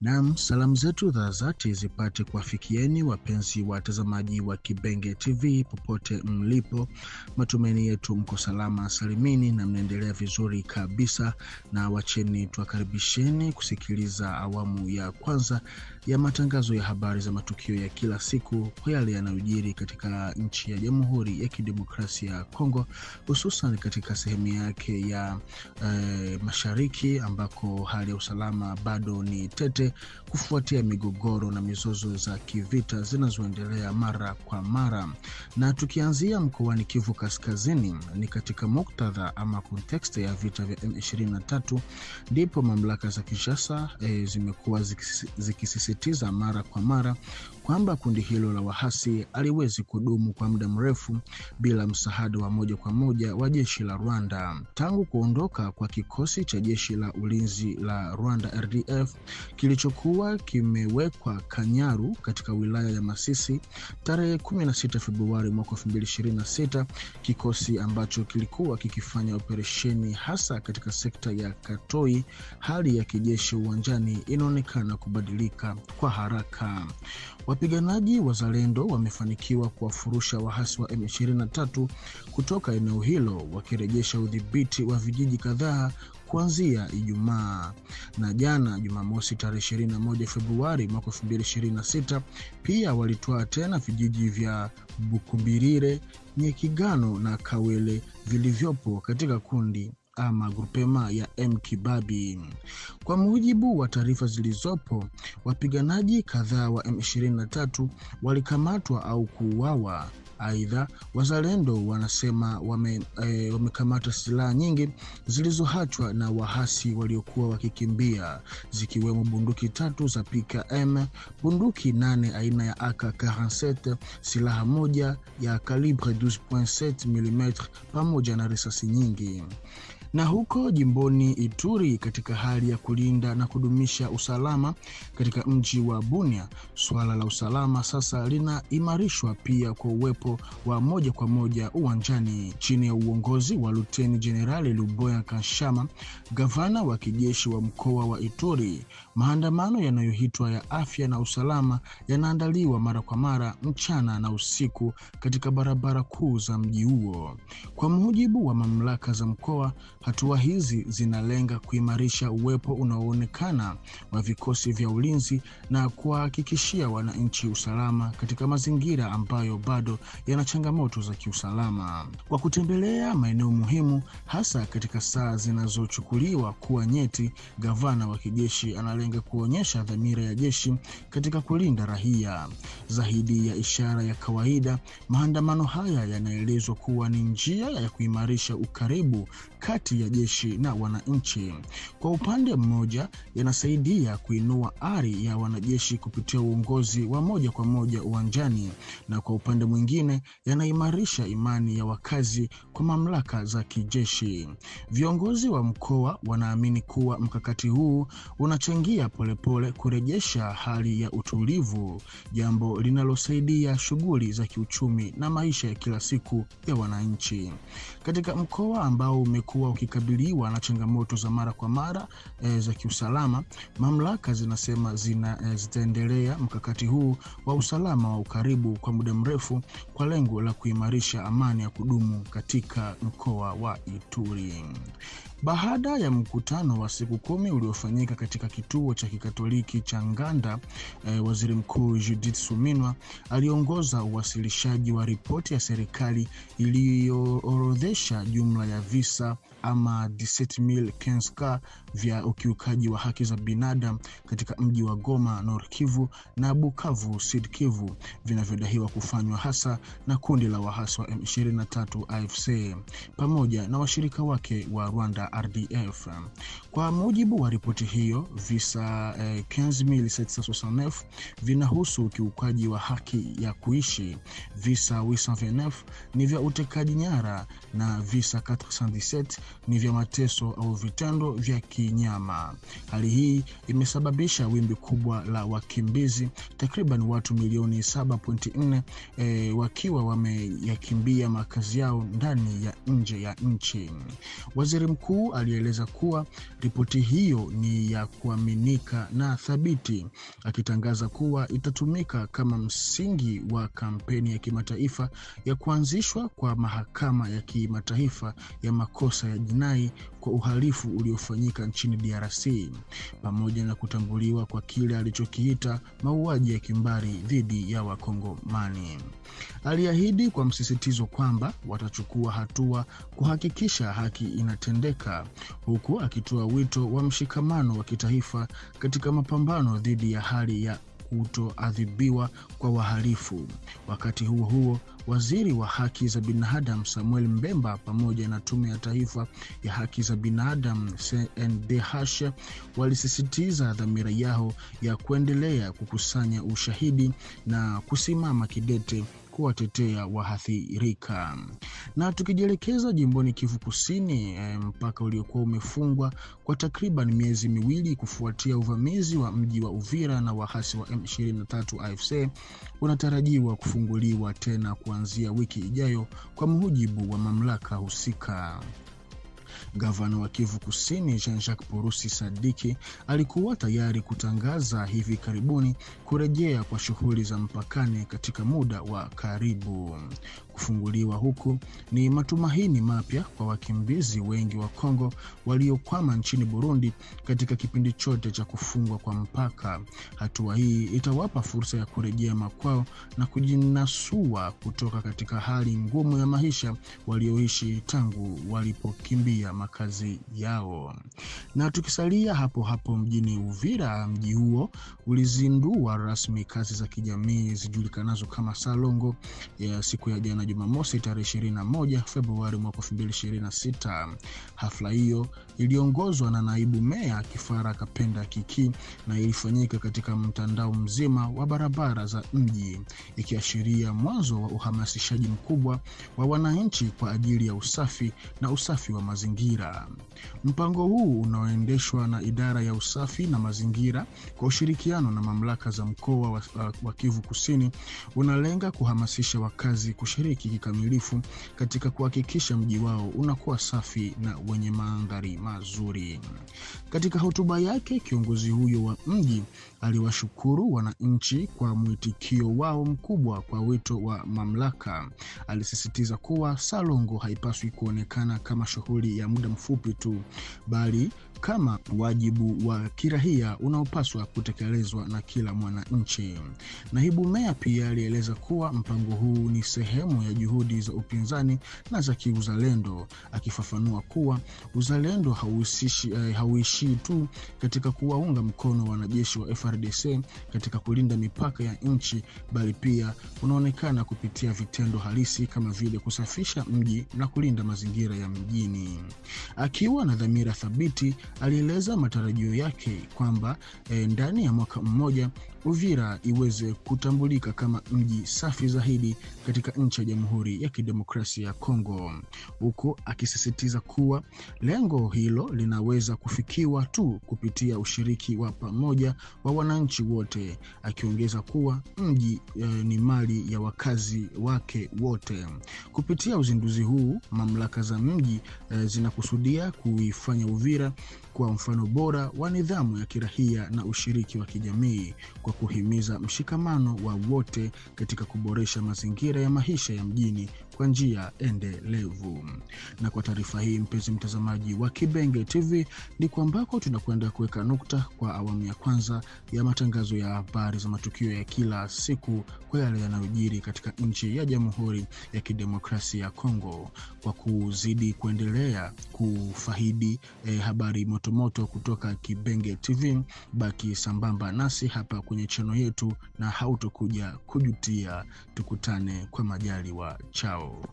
Naam, salamu zetu za dhati zipate kuwafikieni wapenzi watazamaji wa Kibenge TV popote mlipo. Matumaini yetu mko salama salimini na mnaendelea vizuri kabisa, na wacheni tuwakaribisheni kusikiliza awamu ya kwanza ya matangazo ya habari za matukio ya kila siku kwa yale yanayojiri katika nchi ya Jamhuri ya Kidemokrasia ya Kongo, hususan katika sehemu yake ya mashariki ambako hali ya usalama bado ni tete kufuatia migogoro na mizozo za kivita zinazoendelea mara kwa mara. Na tukianzia mkoani Kivu Kaskazini, ni katika muktadha ama konteksti ya vita vya M23 ndipo mamlaka za Kinshasa zimekuwa zikisisitiza mara kwa mara kwamba kundi hilo la wahasi haliwezi kudumu kwa muda mrefu bila msaada wa moja kwa moja wa jeshi la Rwanda. Tangu kuondoka kwa kikosi cha jeshi la ulinzi la Rwanda RDF kilichokuwa kimewekwa Kanyaru katika wilaya ya Masisi tarehe 16 Februari mwaka 2026, kikosi ambacho kilikuwa kikifanya operesheni hasa katika sekta ya Katoi, hali ya kijeshi uwanjani inaonekana kubadilika kwa haraka. Wapiganaji wazalendo wamefanikiwa kuwafurusha wahasi wa M23 kutoka eneo hilo, wakirejesha udhibiti wa vijiji kadhaa kuanzia Ijumaa. Na jana Jumamosi tarehe 21 Februari mwaka 2026 pia walitoa tena vijiji vya Bukumbirire, Nyekigano na Kawele vilivyopo katika kundi ama grupema ya M-Kibabi. Kwa mujibu wa taarifa zilizopo, wapiganaji kadhaa wa M23 walikamatwa au kuuawa. Aidha, wazalendo wanasema wamekamata silaha nyingi zilizoachwa na wahasi waliokuwa wakikimbia, zikiwemo bunduki 3 za PKM, bunduki 8 aina ya AK-47, silaha moja ya kalibre 12.7 mm pamoja na risasi nyingi. Na huko jimboni Ituri, katika hali ya kulinda na kudumisha usalama katika mji wa Bunia, suala la usalama sasa linaimarishwa pia kwa uwepo wa moja kwa moja uwanjani chini ya uongozi wa Luteni Jenerali Luboya Kashama, gavana wa kijeshi wa mkoa wa Ituri. Maandamano yanayoitwa ya afya na usalama yanaandaliwa mara kwa mara mchana na usiku katika barabara kuu za mji huo. Kwa mujibu wa mamlaka za mkoa, hatua hizi zinalenga kuimarisha uwepo unaoonekana wa vikosi vya ulinzi na kuhakikishia wananchi usalama katika mazingira ambayo bado yana changamoto za kiusalama. Kwa kutembelea maeneo muhimu hasa katika saa zinazochukuliwa kuwa nyeti, gavana wa kijeshi analenga kuonyesha dhamira ya jeshi katika kulinda raia. Zaidi ya ishara ya kawaida, maandamano haya yanaelezwa kuwa ni njia ya kuimarisha ukaribu kati ya jeshi na wananchi. Kwa upande mmoja, yanasaidia kuinua ari ya wanajeshi kupitia uongozi wa moja kwa moja uwanjani, na kwa upande mwingine yanaimarisha imani ya wakazi kwa mamlaka za kijeshi. Viongozi wa mkoa wanaamini kuwa mkakati huu unachangia polepole kurejesha hali ya utulivu, jambo linalosaidia shughuli za kiuchumi na maisha ya kila siku ya wananchi. Katika mkoa ambao umekuwa ukikabiliwa na changamoto za mara kwa mara za kiusalama, mamlaka zinasema zitaendelea mkakati huu wa usalama wa ukaribu kwa muda mrefu kwa lengo la kuimarisha amani ya kudumu katika mkoa wa Ituri. Baada ya mkutano wa siku 10 uliofanyika katika kituo cha Kikatoliki cha Nganda, Waziri Mkuu Judith Suminwa aliongoza uwasilishaji wa ripoti ya serikali iliyoorodhesha jumla ya visa ama 17,015 vya ukiukaji wa haki za binadamu katika mji wa Goma Nord Kivu na Bukavu Sud Kivu, vinavyodaiwa kufanywa hasa na kundi la wahasi wa M23 AFC pamoja na washirika wake wa Rwanda RDF. Kwa mujibu wa ripoti hiyo, visa 15,769 vinahusu ukiukaji wa haki ya kuishi, visa 829 ni vya utekaji nyara na visa 417 ni vya mateso au vitendo vya kinyama. Hali hii imesababisha wimbi kubwa la wakimbizi, takriban watu milioni 7.4 wakiwa wameyakimbia makazi yao ndani ya nje ya nchi. Waziri mkuu alieleza kuwa ripoti hiyo ni ya kuaminika na thabiti, akitangaza kuwa itatumika kama msingi wa kampeni ya kimataifa ya kuanzishwa kwa mahakama ya kimataifa ya makosa ya jinai kwa uhalifu uliofanyika nchini DRC, pamoja na kutambuliwa kwa kile alichokiita mauaji ya kimbari dhidi ya Wakongomani. Aliahidi kwa msisitizo kwamba watachukua hatua kuhakikisha haki inatendeka, huku akitoa wito wa mshikamano wa kitaifa katika mapambano dhidi ya hali ya kutoadhibiwa kwa wahalifu. Wakati huo huo, waziri wa haki za binadamu Samuel Mbemba pamoja na tume ya taifa ya haki za binadamu CNDH walisisitiza dhamira yao ya kuendelea kukusanya ushahidi na kusimama kidete kuwatetea waathirika. Na tukijielekeza jimboni Kivu Kusini, mpaka uliokuwa umefungwa kwa takriban miezi miwili kufuatia uvamizi wa mji wa Uvira na waasi wa M23 AFC unatarajiwa kufunguliwa tena kuanzia wiki ijayo kwa mujibu wa mamlaka husika. Gavana wa Kivu Kusini Jean-Jacques Purusi Sadiki alikuwa tayari kutangaza hivi karibuni kurejea kwa shughuli za mpakani katika muda wa karibu. Kufunguliwa huku ni matumaini mapya kwa wakimbizi wengi wa Kongo waliokwama nchini Burundi katika kipindi chote cha kufungwa kwa mpaka. Hatua hii itawapa fursa ya kurejea makwao na kujinasua kutoka katika hali ngumu ya maisha walioishi tangu walipokimbia makazi yao. Na tukisalia hapo hapo mjini Uvira, mji huo ulizindua rasmi kazi za kijamii zijulikanazo kama Salongo ya siku ya jana Jumamosi tarehe 21 Februari mwaka 2026. Hafla hiyo iliongozwa na naibu meya Kifara Kapenda Kiki na ilifanyika katika mtandao mzima wa barabara za mji, ikiashiria mwanzo wa uhamasishaji mkubwa wa wananchi kwa ajili ya usafi na usafi wa mazingira. Mpango huu unaoendeshwa na idara ya usafi na mazingira kwa ushirikiano na mamlaka za mkoa wa Kivu Kusini unalenga kuhamasisha wakazi kushiriki kikamilifu katika kuhakikisha mji wao unakuwa safi na wenye mandhari mazuri. Katika hotuba yake, kiongozi huyo wa mji aliwashukuru wananchi kwa mwitikio wao mkubwa kwa wito wa mamlaka. Alisisitiza kuwa Salongo haipaswi kuonekana kama shughuli ya muda mfupi tu, bali kama wajibu wa kiraia unaopaswa kutekelezwa na kila mwananchi. Naibu meya pia alieleza kuwa mpango huu ni sehemu ya juhudi za upinzani na za kiuzalendo, akifafanua kuwa uzalendo hauishii tu katika kuwaunga mkono wanajeshi wa FARDC katika kulinda mipaka ya nchi, bali pia unaonekana kupitia vitendo halisi kama vile kusafisha mji na kulinda mazingira ya mjini. Akiwa na dhamira thabiti, alieleza matarajio yake kwamba ndani ya mwaka mmoja Uvira iweze kutambulika kama mji safi zaidi katika nchi ya Jamhuri ya Kidemokrasia ya Kongo, huko akisisitiza kuwa lengo hilo linaweza kufikiwa tu kupitia ushiriki wa pamoja wa wananchi wote, akiongeza kuwa mji ni mali ya wakazi wake wote. Kupitia uzinduzi huu, mamlaka za mji zinakusudia kuifanya Uvira kwa mfano bora wa nidhamu ya kiraia na ushiriki wa kijamii, kwa kuhimiza mshikamano wa wote katika kuboresha mazingira ya maisha ya mjini kwa njia endelevu. Na kwa taarifa hii, mpenzi mtazamaji wa Kibenge TV, ni kwambako tunakwenda kuweka nukta kwa awamu ya kwanza ya matangazo ya habari za matukio ya kila siku kwa yale yanayojiri katika nchi ya Jamhuri ya Kidemokrasia ya Kongo. Kwa kuzidi kuendelea kufaidi habari motomoto kutoka Kibenge TV, baki sambamba nasi hapa kwenye channel yetu na hautokuja kujutia. Tukutane kwa majaliwa. Chao.